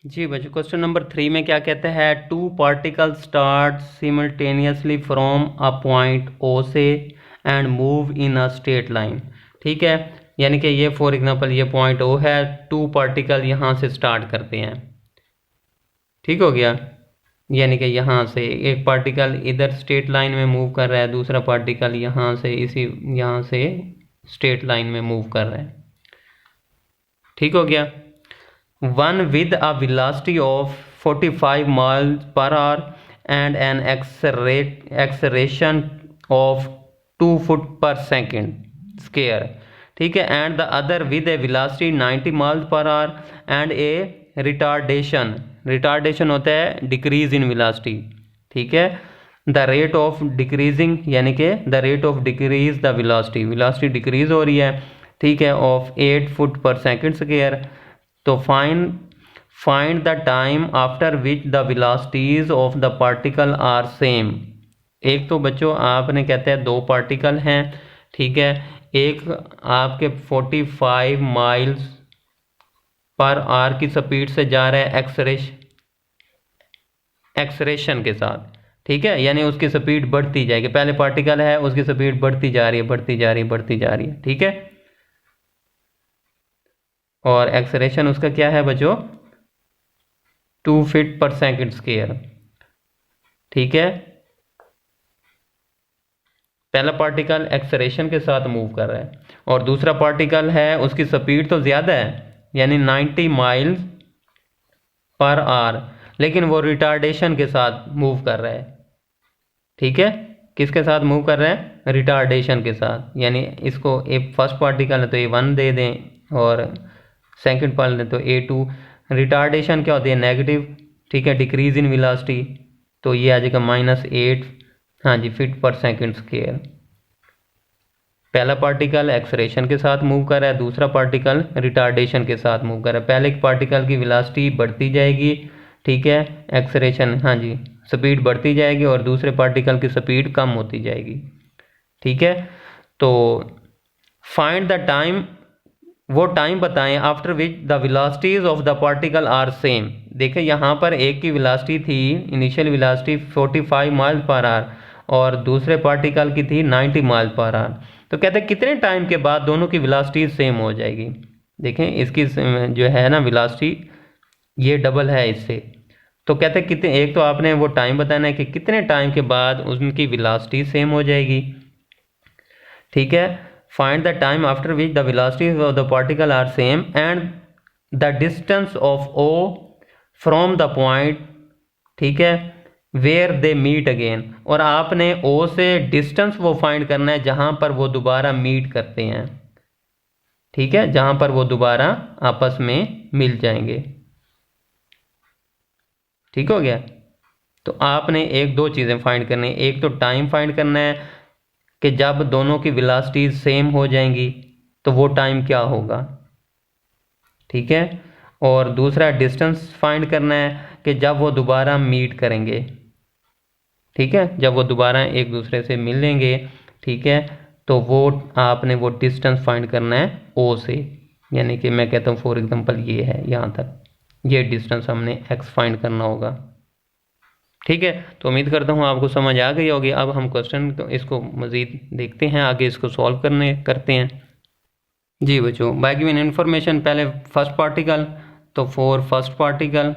जी बच्चों, question number 3 में क्या कहते हैं, two particle start simultaneously from a point O से and move in a straight line. ठीक है, यानी कि ये फॉर एग्जांपल ये पॉइंट ओ है, टू पार्टिकल यहाँ से स्टार्ट करते हैं। ठीक हो गया, यानी कि यहाँ से एक पार्टिकल इधर स्ट्रेट लाइन में मूव कर रहा है, दूसरा पार्टिकल यहाँ से यहाँ से स्ट्रेट लाइन में मूव कर रहा है। ठीक हो गया। One with a velocity of 45 miles per hour and an acceleration of 2 foot per second square। ठीक है, and the other with a velocity 90 miles per hour and a retardation होता है decrease in velocity। ठीक है, the rate of decreasing यानी कि the rate of decrease the velocity decrease हो रही है। ठीक है, of 8 foot per second square. तो find the time after which the velocities of the particle are same. एक तो बच्चों आपने कहते हैं दो पार्टिकल हैं, ठीक है, एक आपके 45 माइल्स पर आवर की स्पीड से जा रहा है एक्सरेशन के साथ। ठीक है, यानी उसकी स्पीड बढ़ती जाएगी, पहले पार्टिकल है उसकी स्पीड बढ़ती जा रही है। ठीक है, और एक्सरेशन उसका क्या है बच्चों, 2 फीट पर सेकंड स्क्वायर। ठीक है, पहला पार्टिकल एक्सरेशन के साथ मूव कर रहा है और दूसरा पार्टिकल है उसकी स्पीड तो ज़्यादा है, यानी 90 माइल्स पर आवर, लेकिन वो रिटार्डेशन के साथ मूव कर रहा है। ठीक है, किसके साथ मूव कर रहा है, रिटार्डेशन के साथ। यानी इसको एक फर्स्ट पार्टिकल है तो A1 दे दें और सेकंड पार्टिकल तो A2। रिटार्डेशन क्या होती है, नेगेटिव। ठीक है, डिक्रीज इन वेलोसिटी, तो ये आ जाएगा -8 हाँ जी फीट पर सेकंड स्क्वायर। पहला पार्टिकल एक्सरेशन के साथ मूव कर रहा है, दूसरा पार्टिकल रिटार्डेशन के साथ मूव कर रहा है। पहले पार्टिकल की वेलोसिटी बढ़ती जाएगी, ठीक है, एक्सरेशन हाँ जी स्पीड बढ़ती जाएगी और दूसरे पार्टिकल की स्पीड कम होती जाएगी। ठीक है, तो फाइंड द टाइम, वो टाइम बताएं after which the velocities of the particle are same. देखें यहाँ पर एक की वेलोसिटी थी, initial velocity 45 mile per hour और दूसरे पार्टिकल की थी 90 माइल पर आवर। तो कहते हैं कितने टाइम के बाद दोनों की वेलोसिटीज सेम हो जाएगी। देखें इसकी जो है ना वेलोसिटी ये डबल है इससे, तो कहते हैं कितने, एक तो आपने वो टाइम बताना है कि कितने टाइम के बाद उनकी वेलोसिटी सेम हो जाएगी। ठीक है, find the time after which the velocities of the particle are same and the distance of O from the point, ठीक है, where they meet again। और आपने O से डिस्टेंस वो फाइंड करना है जहां पर वो दोबारा मीट करते हैं। ठीक है, जहां पर वो दोबारा आपस में मिल जाएंगे। ठीक हो गया, तो आपने एक दो चीज़ें फाइंड करनी है, एक तो टाइम फाइंड करना है कि जब दोनों की वेलोसिटीज सेम हो जाएंगी तो वो टाइम क्या होगा। ठीक है, और दूसरा डिस्टेंस फाइंड करना है कि जब वो दोबारा मीट करेंगे। ठीक है, जब वो दोबारा एक दूसरे से मिलेंगे, ठीक है, तो वो आपने वो डिस्टेंस फाइंड करना है ओ से। यानी कि मैं कहता हूँ फॉर एग्जांपल ये है यहाँ तक, ये डिस्टेंस हमने एक्स फाइंड करना होगा। ठीक है, तो उम्मीद करता हूँ आपको समझ आ गई होगी। अब हम क्वेश्चन इसको मज़ीद देखते हैं, आगे इसको सॉल्व करते हैं। जी बच्चों, बाय गिवन इन्फॉर्मेशन, पहले फर्स्ट पार्टिकल, तो फॉर फर्स्ट पार्टिकल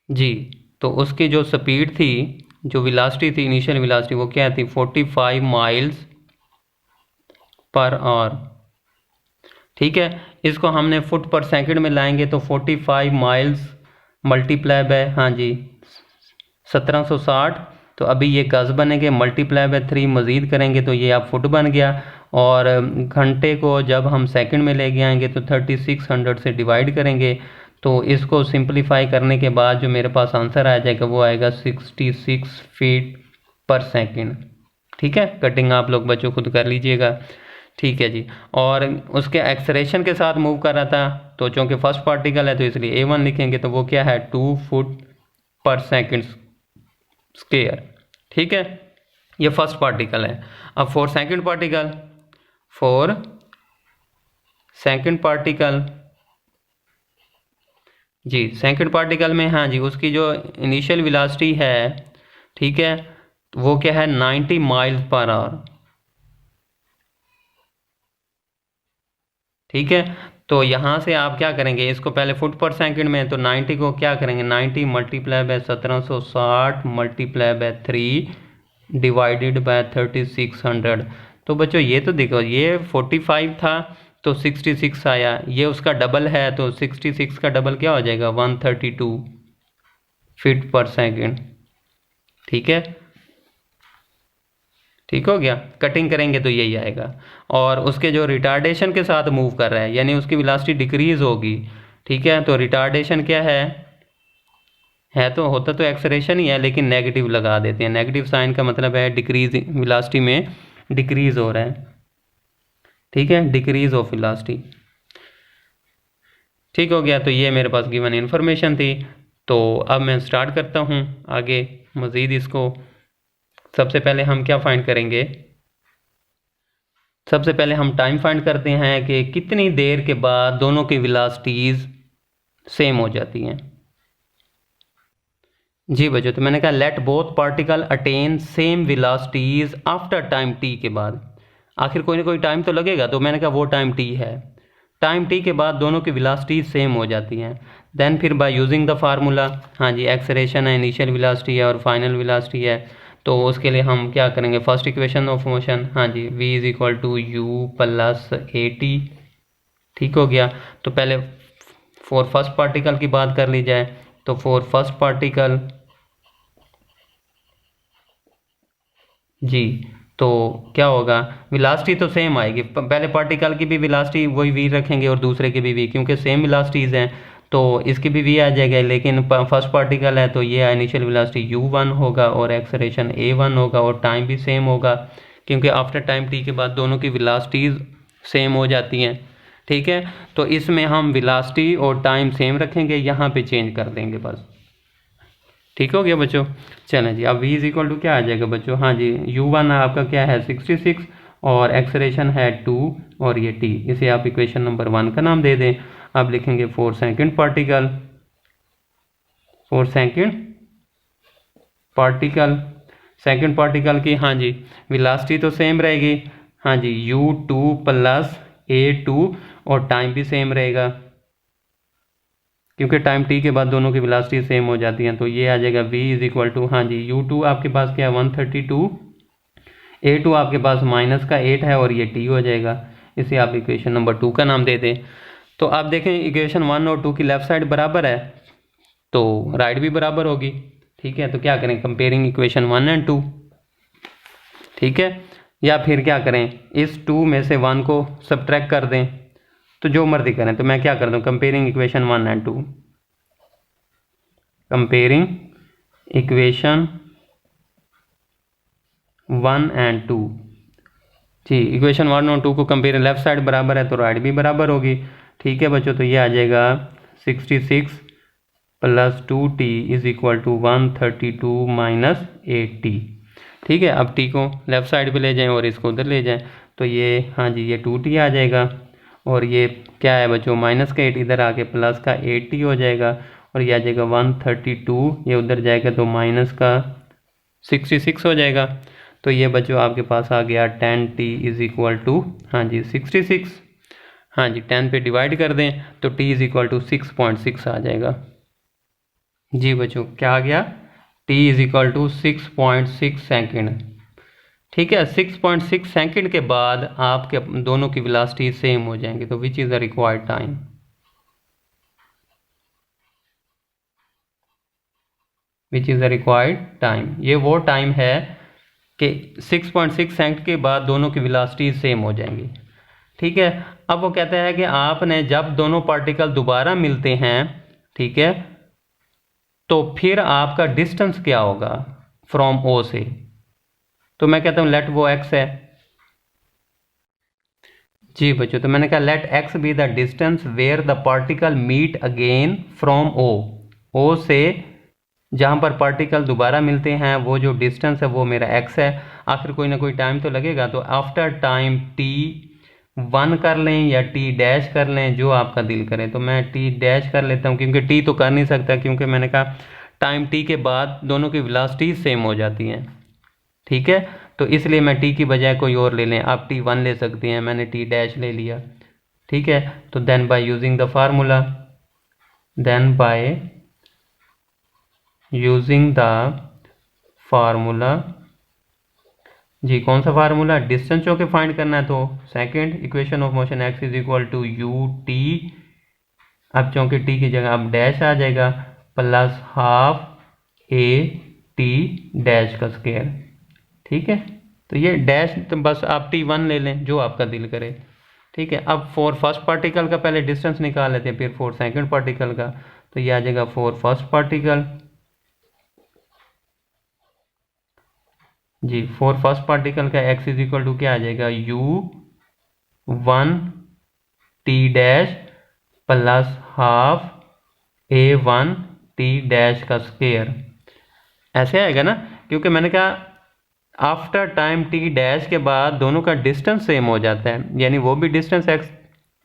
जी, तो उसकी जो स्पीड थी, जो वेलोसिटी थी, इनिशियल वेलोसिटी, वो क्या थी, 45 माइल्स पर आवर। ठीक है, इसको हमने फुट पर सेकंड में लाएंगे तो 45 माइल्स मल्टीप्लाई बाय हाँ जी 1760, तो अभी ये गज बनेंगे, मल्टीप्लाई बाय 3 मज़ीद करेंगे तो ये आप फुट बन गया। और घंटे को जब हम सेकंड में लेके आएंगे तो 3600 से डिवाइड करेंगे, तो इसको सिंपलीफाई करने के बाद जो मेरे पास आंसर आ जाएगा वो आएगा 66 फीट पर सेकंड। ठीक है, कटिंग आप लोग बच्चों खुद कर लीजिएगा। ठीक है जी, और उसके एक्सरेशन के साथ मूव कर रहा था, तो चूँकि फर्स्ट पार्टिकल है तो इसलिए A1 लिखेंगे, तो वो क्या है, 2 फुट पर सेकंड स्क्वायर। ठीक है, ये फर्स्ट पार्टिकल है। अब for second particle, for second particle, जी सेकंड पार्टिकल में हाँ जी उसकी जो इनिशियल वेलोसिटी है, ठीक है, वो क्या है 90 माइल्स पर आवर। ठीक है, तो यहाँ से आप क्या करेंगे, इसको पहले फुट पर सेकंड में, तो 90 को क्या करेंगे, 90 multiply by 1760 multiply by 3 divided by 3600। तो बच्चों ये तो देखो, ये 45 था तो 66 आया, ये उसका डबल है तो 66 का डबल क्या हो जाएगा 132 फीट पर सेकंड। ठीक है, ठीक हो गया, कटिंग करेंगे तो यही आएगा। और उसके जो रिटार्डेशन के साथ मूव कर रहा है, यानी उसकी वेलोसिटी डिक्रीज होगी। ठीक है, तो रिटार्डेशन क्या है तो होता तो एक्सेलरेशन ही है, लेकिन नेगेटिव लगा देते हैं। नेगेटिव साइन का मतलब है डिक्रीज, वेलोसिटी में डिक्रीज हो रहा है। ठीक है, डिक्रीज ऑफ वेलोसिटी। ठीक हो गया, तो ये मेरे पास गिवन इन्फॉर्मेशन थी। तो अब मैं स्टार्ट करता हूँ आगे मज़ीद इसको। सबसे पहले हम क्या फाइंड करेंगे, सबसे पहले हम टाइम फाइंड करते हैं कि कितनी देर के बाद दोनों की वेलोसिटीज सेम हो जाती हैं। जी बच्चों, तो मैंने कहा let both particle attain same velocities after time T के बाद। आखिर कोई ना कोई टाइम तो लगेगा, तो मैंने कहा वो टाइम टी है। टाइम टी के बाद दोनों की वेलोसिटीज सेम हो जाती हैं। देन फिर बाय यूजिंग द फार्मूला, हाँ जी एक्सेलरेशन है, इनिशियल वेलोसिटी है और फाइनल वेलोसिटी है, तो उसके लिए हम क्या करेंगे, फर्स्ट इक्वेशन ऑफ मोशन, हाँ जी v is equal to U plus A T. ठीक हो गया, तो पहले फॉर फर्स्ट पार्टिकल की बात कर ली जाए, तो फॉर फर्स्ट पार्टिकल, जी तो क्या होगा, वेलोसिटी तो सेम आएगी, पहले पार्टिकल की भी वेलोसिटी वही v रखेंगे और दूसरे की भी v, क्योंकि सेम वेलोसिटीज़ हैं तो इसकी भी v आ जाएगा। लेकिन फर्स्ट पार्टिकल है तो ये इनिशियल वेलोसिटी u1 होगा और एक्सेलरेशन a1 होगा, और टाइम भी सेम होगा क्योंकि आफ्टर टाइम t के बाद दोनों की वेलोसिटीज़ सेम हो जाती हैं। ठीक है, तो इसमें हम वेलोसिटी और टाइम सेम रखेंगे, यहाँ पे चेंज कर देंगे बस। ठीक हो गया बच्चों, चलें जी। अब v इज इक्वल टू क्या आ जाएगा बच्चों, हाँ जी u1 आपका क्या है 66 और एक्सेलरेशन है 2 और ये t, इसे आप इक्वेशन नंबर 1 का नाम दे दें। अब लिखेंगे for second particle, for second particle, second particle की हाँ जी वेलोसिटी तो सेम रहेगी, हाँ जी u2 प्लस a2, और टाइम भी सेम रहेगा क्योंकि टाइम t के बाद दोनों की वेलोसिटी सेम हो जाती हैं। तो ये आ जाएगा v इज इक्वल टू, हाँ जी u2 आपके पास क्या है 132, a2 आपके पास माइनस का 8 है और ये t हो जाएगा। इसे आप इक्वेशन नंबर 2 का नाम दे दें। तो आप देखें इक्वेशन 1 और 2 की लेफ्ट साइड बराबर है तो राइट भी बराबर होगी। ठीक है, तो क्या करें, कंपेयरिंग इक्वेशन 1 एंड 2। ठीक है, या फिर क्या करें, इस 2 में से 1 को सब्ट्रैक्ट कर दें, तो जो मर्जी करें। तो मैं क्या कर दूं, comparing equation 1 and 2, comparing equation 1 and 2। जी, इक्वेशन 1 और 2 को कंपेयर, लेफ्ट साइड बराबर है तो राइट भी बराबर होगी। ठीक है बच्चों, तो ये आ जाएगा 66 plus 2t is equal to 132 minus 8t। ठीक है, अब t को लेफ्ट साइड पे ले जाएं और इसको उधर ले जाएं, तो ये हाँ जी ये 2t आ जाएगा, और ये क्या है बच्चों माइनस का 8 इधर आके प्लस का 8t हो जाएगा, और ये आ जाएगा 132, ये उधर जाएगा तो माइनस का 66 हो जाएगा। तो ये बच्चों आपके पास आ गया 10t इज इक्वल टू, हाँ जी 66, हाँ जी 10 पे डिवाइड कर दें तो t इज इक्वल टू 6.6 आ जाएगा। जी बच्चों क्या आ गया, t is equal to 6.6 second. ठीक है, 6.6 सेकेंड के बाद आपके दोनों की वेलोसिटी सेम हो जाएंगे, तो which is the required time, which is the required time, ये वो टाइम है कि 6.6 सेकंड के बाद दोनों की वेलोसिटी सेम हो जाएंगी। ठीक है, अब वो कहता है कि आपने जब दोनों पार्टिकल दोबारा मिलते हैं, ठीक है, तो फिर आपका डिस्टेंस क्या होगा फ्रॉम ओ से। तो मैं कहता हूँ लेट वो x है। जी बच्चों, तो मैंने कहा let x be the distance where the particle meet again from O से जहाँ पर पार्टिकल दोबारा मिलते हैं वो जो डिस्टेंस है वो मेरा x है। आखिर कोई ना कोई टाइम तो लगेगा, तो आफ्टर टाइम t 1 कर लें या टी डैश कर लें, जो आपका दिल करे। तो मैं टी डैश कर लेता हूँ, क्योंकि टी तो कर नहीं सकता, क्योंकि मैंने कहा टाइम टी के बाद दोनों की वेलोसिटी सेम हो जाती हैं। ठीक है, तो इसलिए मैं टी की बजाय कोई और ले लें। आप t1 ले सकती हैं, मैंने टी डैश ले लिया। ठीक है, तो then by using the formula, जी कौन सा फार्मूला, डिस्टेंस चौके फाइंड करना है, तो second equation of motion x is equal to you t, अब चौके टी की जगह अब डैश आ जाएगा, plus half a t dash का स्क्वायर। ठीक है, तो ये डैश तो बस आप t1 ले लें, जो आपका दिल करे। ठीक है, अब फॉर फर्स्ट पार्टिकल का पहले डिस्टेंस निकाल लेते हैं, फिर फॉर सेकंड पार्टिकल का। तो ये आ जाएगा फॉर फर्स्ट पार्टिकल, जी फॉर फर्स्ट पार्टिकल का x इज इक्वल टू क्या आ जाएगा, u1 T dash plus half a1 T dash का स्क्वायर। ऐसे आएगा ना, क्योंकि मैंने कहा आफ्टर टाइम टी डैश के बाद दोनों का डिस्टेंस सेम हो जाता है, यानी वो भी डिस्टेंस x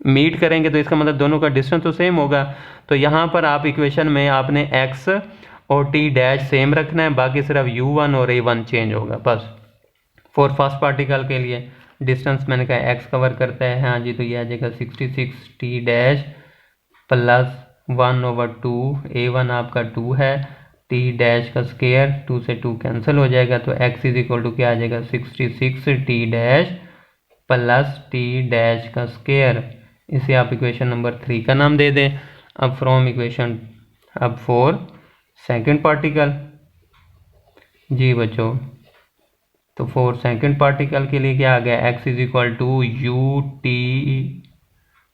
मीट करेंगे, तो इसका मतलब दोनों का डिस्टेंस तो सेम होगा। तो यहाँ पर आप इक्वेशन में आपने x और टी डैश सेम रखना है, बाकी सिर्फ u1 और a1 चेंज होगा बस। फॉर फर्स्ट पार्टिकल के लिए डिस्टेंस मैंने कहा x कवर करता है, हाँ जी, तो ये आ जाएगा 66 टी डैश प्लस 1/2, a1 आपका 2 है, टी डैश का स्क्वायर, 2 से 2 कैंसिल हो जाएगा, तो x इज इक्वल टू क्या आ जाएगा, 66 T dash plus t dash का स्क्वायर। इसे आप इक्वेशन नंबर 3 का नाम दे दें। अब फ्रॉम इक्वेशन, अब फॉर सेकंड पार्टिकल, जी बच्चों, तो फॉर सेकंड पार्टिकल के लिए क्या आ गया, x is equal to you T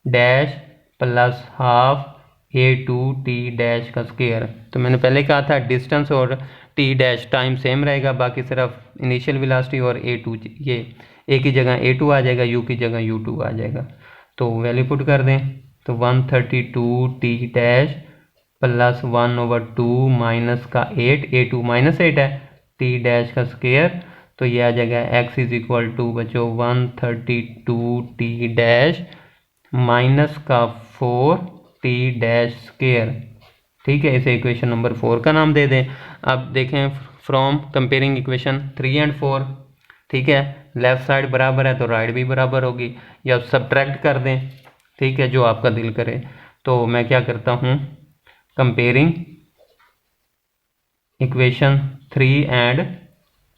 dash plus half a2 T dash का स्क्वायर। तो मैंने पहले कहा था डिस्टेंस और टी डैश टाइम सेम रहेगा, बाकी सिर्फ इनिशियल वेलोसिटी और a2, ये a की जगह a2 आ जाएगा, u की जगह u2 आ जाएगा। तो वैल्यू पुट कर दें, तो 132 टी डैश प्लस 1/2 माइनस का 8, a2 -8 है, टी डैश का स्क्वायर, तो ये आ जाएगा x इज इक्वल टू बच्चों 132 टी डैश माइनस का 4 टी डैश स्क्वायर। ठीक है, इसे इक्वेशन नंबर 4 का नाम दे दें। अब देखें फ्रॉम कंपेयरिंग इक्वेशन 3 एंड 4, ठीक है, लेफ्ट साइड बराबर है तो राइट भी बराबर होगी, या सब्ट्रैक्ट कर दें, ठीक है, जो आपका दिल करे। तो मैं क्या करता हूँ, कंपेयरिंग इक्वेशन 3 एंड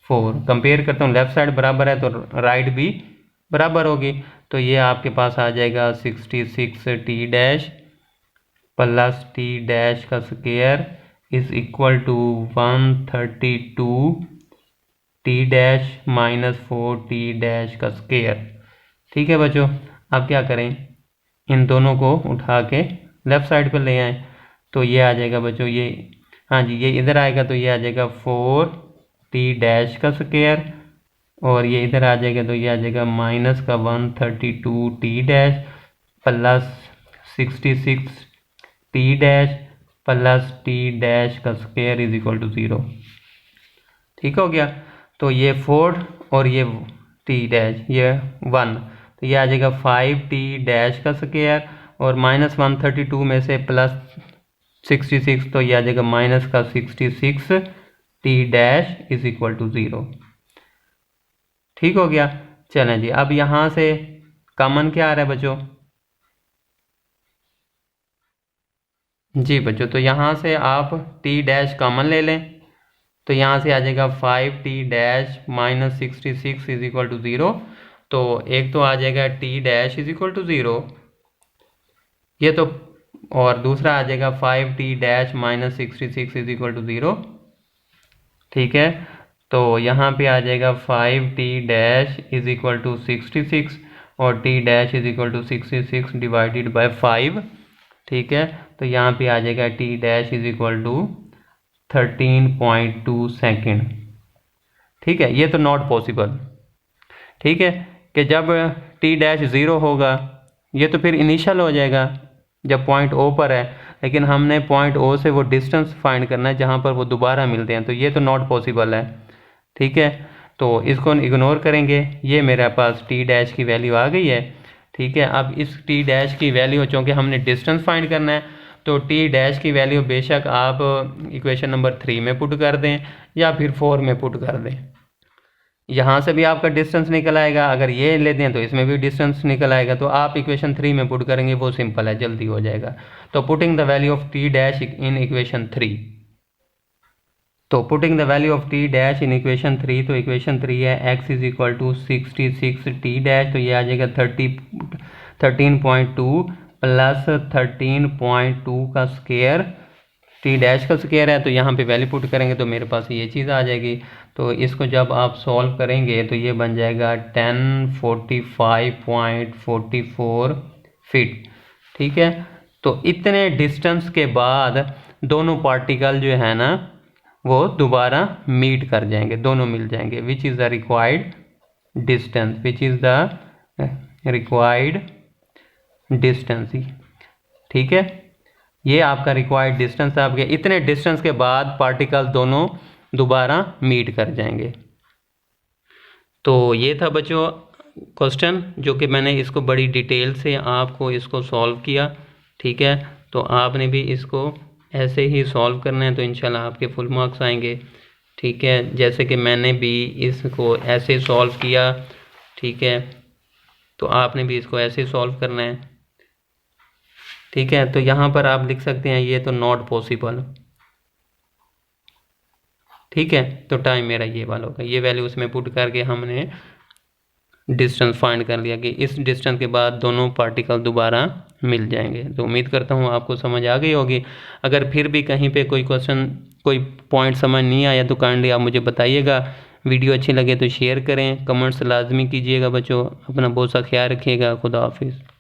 4 कंपेयर करता हूँ, लेफ्ट साइड बराबर है तो राइट भी बराबर होगी। तो ये आपके पास आ जाएगा 66 T dash plus t dash का square is equal to 132 t dash minus 4 t dash का स्क्वायर। ठीक है बच्चों, अब क्या करें, इन दोनों को उठा के लेफ्ट साइड पर ले आएँ, तो ये आ जाएगा बच्चों, ये हाँ जी, ये इधर आएगा तो ये आ जाएगा 4 टी डैश का स्क्वायर, और ये इधर आ जाएगा तो ये आ जाएगा माइनस का 132 t dash plus 66 T dash plus t dash का स्क्वायर इज इक्वल टू 0। ठीक हो गया, तो ये 4 और ये टी डैश, ये 1, तो ये आ जाएगा 5 टी डैश का स्क्वायर, और माइनस 132 में से प्लस 66, तो ये आ जाएगा माइनस का 66 T dash is equal to 0। ठीक हो गया, चलें जी, अब यहाँ से कॉमन क्या आ रहा है बच्चों, जी बच्चों, तो यहाँ से आप टी डैश कॉमन ले लें, तो यहाँ से आ जाएगा 5 T dash minus 66 is equal to 0। तो एक तो आ जाएगा T dash is equal to 0, ये तो, और दूसरा आ जाएगा 5 T dash minus 66 is equal to 0। ठीक है, तो यहाँ पे आ जाएगा 5 T dash is equal to 66 और T dash is equal to 66 divided by 5। ठीक है, तो यहाँ पे आ जाएगा T dash is equal to 13.2 second. ठीक है, ये तो नॉट पॉसिबल। ठीक है, कि जब टी डैश 0 होगा, ये तो फिर इनिशियल हो जाएगा जब पॉइंट ओ पर है, लेकिन हमने पॉइंट ओ से वो डिस्टेंस फाइंड करना है जहाँ पर वो दोबारा मिलते हैं, तो ये तो नॉट पॉसिबल है। ठीक है, तो इसको इग्नोर करेंगे, ये मेरे पास टी डैश की वैल्यू आ गई है, ठीक है। अब इस टी डैश की वैल्यू, चूँकि हमने डिस्टेंस फाइंड करना है, तो टी डैश की वैल्यू बेशक आप इक्वेशन नंबर 3 में पुट कर दें या फिर 4 में पुट कर दें। यहाँ से भी आपका डिस्टेंस निकल आएगा, अगर ये ले दें तो इसमें भी डिस्टेंस निकल आएगा। तो आप इक्वेशन 3 में पुट करेंगे, वो सिंपल है, जल्दी हो जाएगा। तो putting the value of T dash in equation 3, तो putting the value of T dash in equation 3, तो इक्वेशन 3 है x is equal to 66 T dash, तो ये आ जाएगा 13.2 प्लस 13.2 का स्क्वायर, टी डैश का स्क्वायर है, तो यहाँ पे वैल्यू पुट करेंगे तो मेरे पास ये चीज़ आ जाएगी। तो इसको जब आप सॉल्व करेंगे तो ये बन जाएगा 1045.44 फीट, ठीक है। तो इतने डिस्टेंस के बाद दोनों पार्टिकल जो है ना वो दोबारा मीट कर जाएंगे, दोनों मिल जाएंगे। Which is the required distance, which is the required distance, ठीक है। ये आपका रिक्वायर्ड डिस्टेंस है। आपके इतने डिस्टेंस के बाद पार्टिकल दोनों दोबारा मीट कर जाएंगे। तो ये था बच्चों क्वेश्चन, जो कि मैंने इसको बड़ी डिटेल से आपको इसको सॉल्व किया, ठीक है। तो आपने भी इसको ऐसे ही सॉल्व करना है, तो इंशाल्लाह आपके फुल मार्क्स आएंगे, ठीक है। जैसे कि मैंने भी इसको ऐसे सॉल्व किया, ठीक है, तो आपने भी इसको ऐसे सॉल्व करना है, ठीक है। तो यहाँ पर आप लिख सकते हैं ये तो नॉट पॉसिबल, ठीक है। तो टाइम मेरा ये वाला होगा, ये वैल्यू उसमें पुट करके हमने डिस्टेंस फाइंड कर लिया कि इस डिस्टेंस के बाद दोनों पार्टिकल दोबारा मिल जाएंगे। तो उम्मीद करता हूँ आपको समझ आ गई होगी। अगर फिर भी कहीं पे कोई क्वेश्चन, कोई पॉइंट समझ नहीं आया तो काइंडली आप मुझे बताइएगा। वीडियो अच्छी लगे तो शेयर करें, कमेंट्स लाजमी कीजिएगा बच्चों। अपना बहुत सा ख्याल रखिएगा। खुदा हाफिज़।